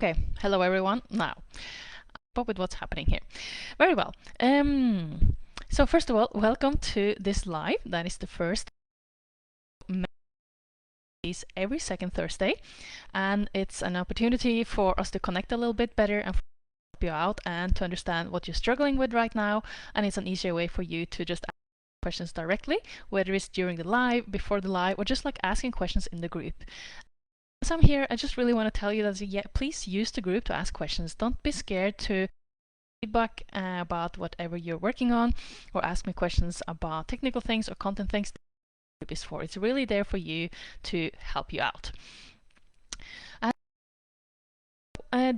Okay, hello everyone. Now, up with what's happening here. Very well. So first of all, welcome to this live. That is the first is every second Thursday, and it's an opportunity for us to connect a little bit better and help you out and to understand what you're struggling with right now. And it's an easier way for you to just ask questions directly, whether it's during the live, before the live, or just like asking questions in the group. As I'm here, I just really want to tell you that please use the group to ask questions. Don't be scared to feedback about whatever you're working on, or ask me questions about technical things or content things. The group is for. It's really there for you to help you out.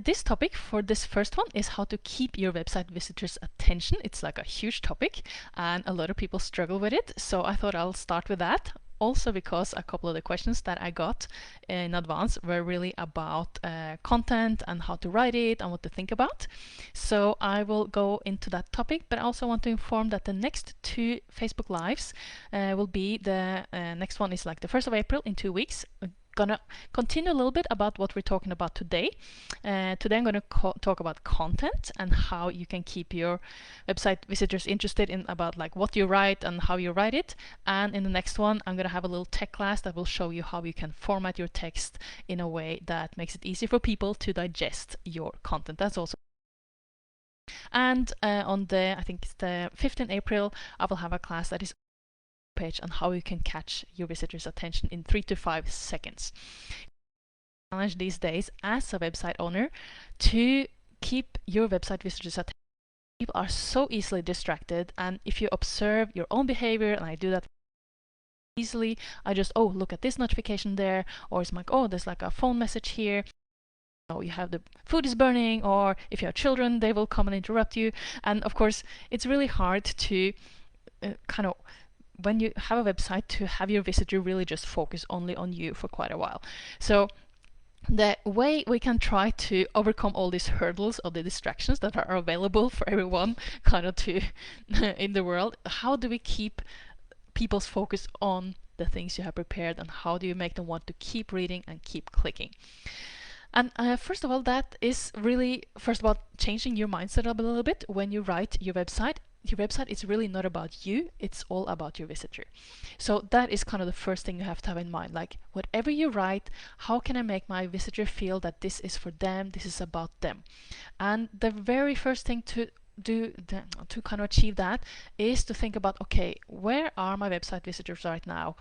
This topic for this first one is how to keep your website visitors' attention. It's like a huge topic and a lot of people struggle with it. So I thought I'll start with that. Also because a couple of the questions that I got in advance were really about content and how to write it and what to think about. So I will go into that topic, but I also want to inform that the next two Facebook Lives will be the next one is like the 1st of April in 2 weeks. Gonna continue a little bit about what we're talking about today. Today I'm going to talk about content and how you can keep your website visitors interested in about like what you write and how you write it. And in the next one I'm going to have a little tech class that will show you how you can format your text in a way that makes it easy for people to digest your content. That's also. And on the, I think it's the 15th April, I will have a class that is page on how you can catch your visitors' attention in 3 to 5 seconds. Challenge these days as a website owner to keep your website visitors' attention. People are so easily distracted, and if you observe your own behavior, and I do that easily, I just, oh, look at this notification there, or it's like, oh, there's like a phone message here. Oh, you have the food is burning, or if you have children, they will come and interrupt you. And of course, it's really hard to kind of when you have a website to have your visitor really just focus only on you for quite a while. So the way we can try to overcome all these hurdles or the distractions that are available for everyone kind of to in the world, how do we keep people's focus on the things you have prepared, and how do you make them want to keep reading and keep clicking? And first of all, that is really, first of all, changing your mindset up a little bit when you write your website. Your website is really not about you, it's all about your visitor. So that is kind of the first thing you have to have in mind. Like, whatever you write, how can I make my visitor feel that this is for them, this is about them? And the very first thing to do to kind of achieve that is to think about, okay, where are my website visitors right now?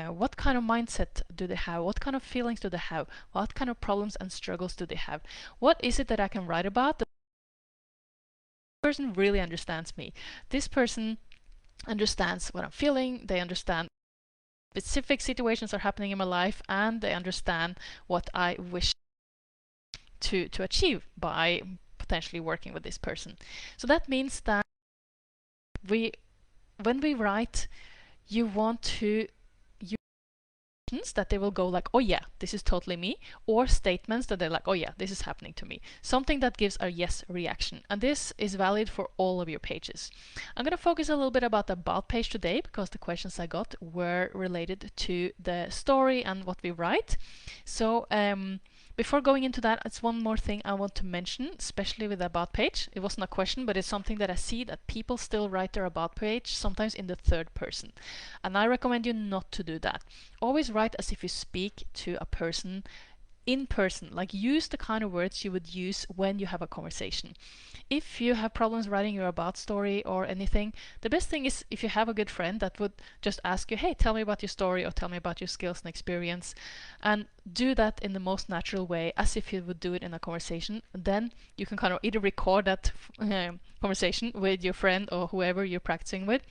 What kind of mindset do they have? What kind of feelings do they have? What kind of problems and struggles do they have? What is it that I can write about? Person really understands me. This person understands what I'm feeling, they understand specific situations are happening in my life, and they understand what I wish to achieve by potentially working with this person. So that means that when we write, you want to that they will go like, oh yeah, this is totally me, or statements that they're like, oh yeah, this is happening to me. Something that gives a yes reaction. And this is valid for all of your pages. I'm going to focus a little bit about the about page today because the questions I got were related to the story and what we write. So before going into that, it's one more thing I want to mention, especially with the about page. It wasn't a question, but it's something that I see that people still write their about page, sometimes in the third person. And I recommend you not to do that. Always write as if you speak to a person in person, like use the kind of words you would use when you have a conversation. If you have problems writing your about story or anything, the best thing is if you have a good friend that would just ask you, hey, tell me about your story, or tell me about your skills and experience, and do that in the most natural way as if you would do it in a conversation. Then you can kind of either record that conversation with your friend or whoever you're practicing with,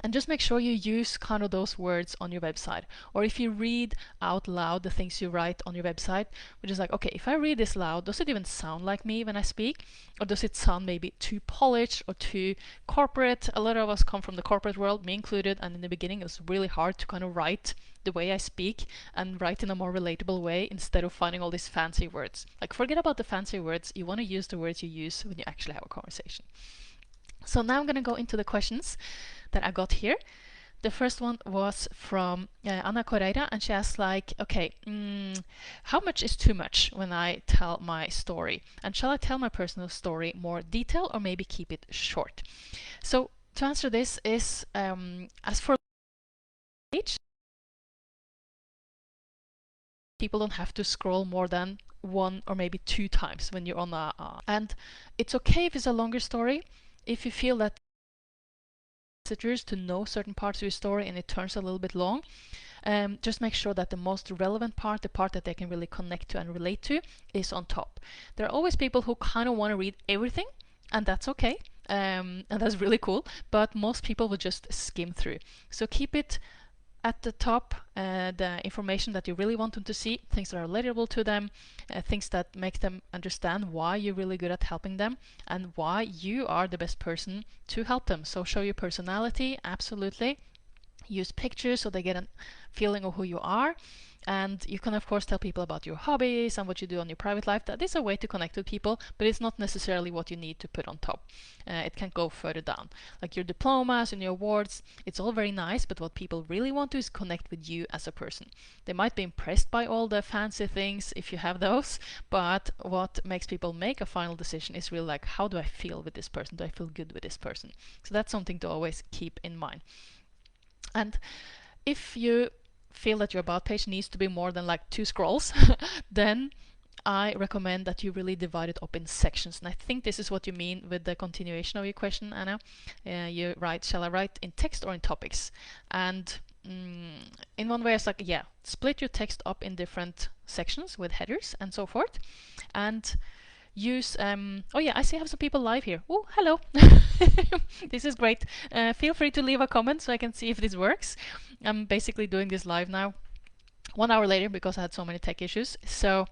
and just make sure you use kind of those words on your website. Or if you read out loud the things you write on your website, which is like, okay, if I read this loud, does it even sound like me when I speak? Or does it sound maybe too polished or too corporate? A lot of us come from the corporate world, me included, and in the beginning it was really hard to kind of write the way I speak and write in a more relatable way instead of finding all these fancy words. Like, forget about the fancy words. You want to use the words you use when you actually have a conversation. So now I'm going to go into the questions that I got here. The first one was from Anna Correira, and she asked like, okay, how much is too much when I tell my story? And shall I tell my personal story more detailed or maybe keep it short? So to answer this is, as for page, people don't have to scroll more than one or maybe two times when you're on and it's okay if it's a longer story. If you feel that visitors to know certain parts of your story and it turns a little bit long, just make sure that the most relevant part, the part that they can really connect to and relate to, is on top. There are always people who kind of want to read everything, and that's okay. And that's really cool, but most people will just skim through. So keep it at the top, the information that you really want them to see, things that are relatable to them, things that make them understand why you're really good at helping them and why you are the best person to help them. So show your personality, absolutely. Use pictures so they get a feeling of who you are. And you can of course tell people about your hobbies and what you do on your private life. That is a way to connect with people, but it's not necessarily what you need to put on top. It can go further down. Like your diplomas and your awards, it's all very nice, but what people really want to is connect with you as a person. They might be impressed by all the fancy things if you have those, but what makes people make a final decision is really like, how do I feel with this person? Do I feel good with this person? So that's something to always keep in mind. And if you feel that your about page needs to be more than like 2 scrolls, then I recommend that you really divide it up in sections. And I think this is what you mean with the continuation of your question, Anna. You write, shall I write in text or in topics? And in one way, it's like, yeah, split your text up in different sections with headers and so forth. And use oh yeah, I see I have some people live here. Oh, hello. This is great. Feel free to leave a comment so I can see if this works. I'm basically doing this live now 1 hour later because I had so many tech issues. So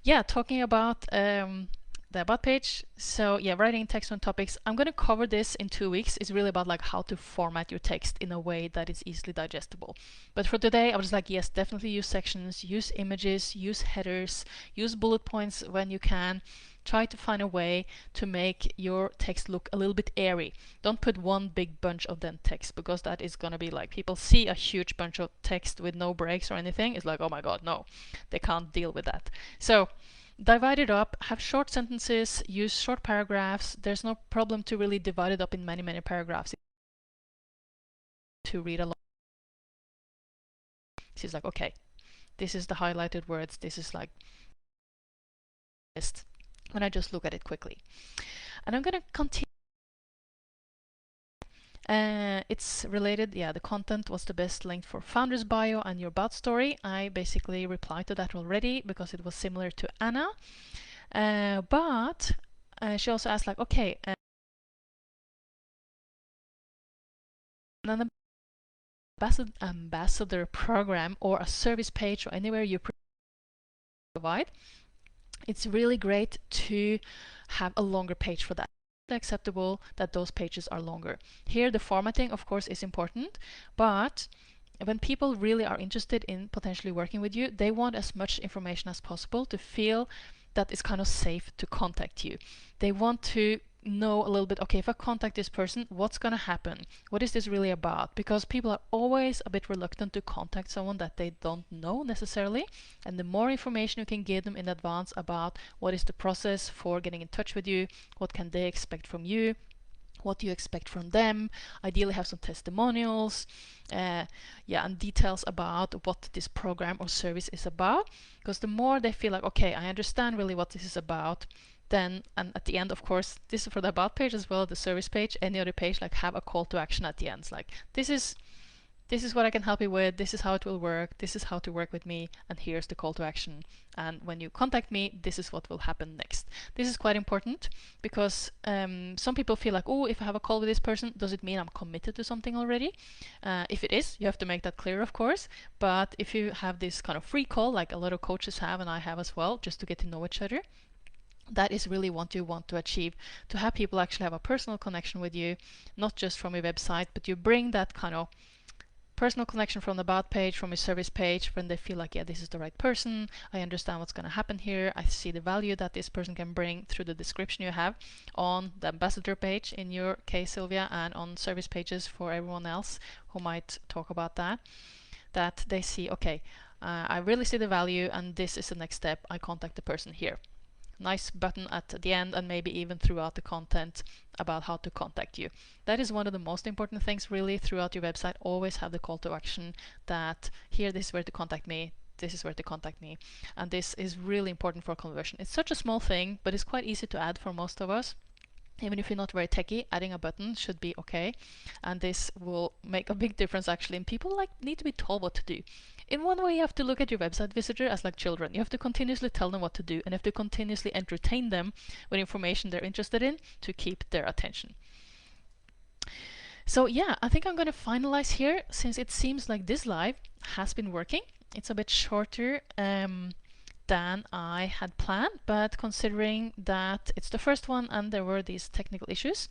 yeah, talking about the about page. So yeah, writing text on topics. I'm going to cover this in 2 weeks. It's really about like how to format your text in a way that is easily digestible. But for today, I was like, yes, definitely use sections, use images, use headers, use bullet points when you can. Try to find a way to make your text look a little bit airy. Don't put one big bunch of then text, because that is going to be like, people see a huge bunch of text with no breaks or anything. It's like, oh my god, no, they can't deal with that. So divide it up, have short sentences, use short paragraphs. There's no problem to really divide it up in many, many paragraphs. To read a lot. She's like, okay, this is the highlighted words, this is like list, when I just look at it quickly. And I'm going to continue. It's related, yeah, the content was the best length for founder's bio and your about story. I basically replied to that already because it was similar to Anna. But she also asked like, okay, an ambassador program or a service page or anywhere you provide, it's really great to have a longer page for that. It's acceptable that those pages are longer. Here the formatting of course is important, but when people really are interested in potentially working with you, they want as much information as possible to feel that it's kind of safe to contact you. They want to know a little bit, okay, if I contact this person, what's going to happen? What is this really about? Because people are always a bit reluctant to contact someone that they don't know necessarily. And the more information you can give them in advance about what is the process for getting in touch with you, what can they expect from you, what do you expect from them, ideally have some testimonials, yeah, and details about what this program or service is about. Because the more they feel like, okay, I understand really what this is about, then, and at the end, of course, this is for the about page as well, the service page, any other page, like have a call to action at the end. It's like, this is what I can help you with, this is how it will work, this is how to work with me, and here's the call to action. And when you contact me, this is what will happen next. This is quite important because some people feel like, oh, if I have a call with this person, does it mean I'm committed to something already? If it is, you have to make that clear, of course. But if you have this kind of free call, like a lot of coaches have and I have as well, just to get to know each other, that is really what you want to achieve, to have people actually have a personal connection with you, not just from your website, but you bring that kind of personal connection from the about page, from your service page, when they feel like, yeah, this is the right person, I understand what's going to happen here, I see the value that this person can bring through the description you have on the ambassador page, in your case, Sylvia, and on service pages for everyone else who might talk about that, that they see, okay, I really see the value, and this is the next step, I contact the person here. Nice button at the end, and maybe even throughout the content about how to contact you. That is one of the most important things really throughout your website. Always have the call to action that here, this is where to contact me, this is where to contact me. And this is really important for conversion. It's such a small thing, but it's quite easy to add for most of us. Even if you're not very techy, adding a button should be okay. And this will make a big difference actually. And people need to be told what to do. In one way, you have to look at your website visitor as like children. You have to continuously tell them what to do, and you have to continuously entertain them with information they're interested in to keep their attention. So yeah, I think I'm going to finalize here, since it seems like this live has been working. It's a bit shorter than I had planned, but considering that it's the first one and there were these technical issues,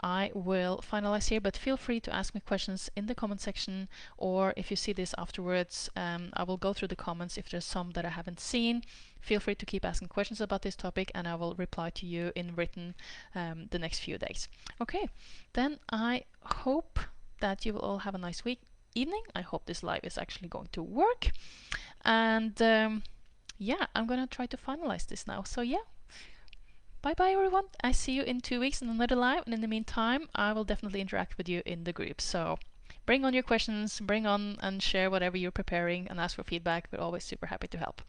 I will finalize here. But feel free to ask me questions in the comment section, or if you see this afterwards, I will go through the comments. If there's some that I haven't seen, feel free to keep asking questions about this topic, and I will reply to you in written the next few days. Okay, then I hope that you will all have a nice evening. I hope this live is actually going to work, and yeah, I'm gonna try to finalize this now. So yeah, bye bye everyone. I see you in 2 weeks in another live, and in the meantime I will definitely interact with you in the group. So bring on your questions, bring on and share whatever you're preparing, and ask for feedback. We're always super happy to help.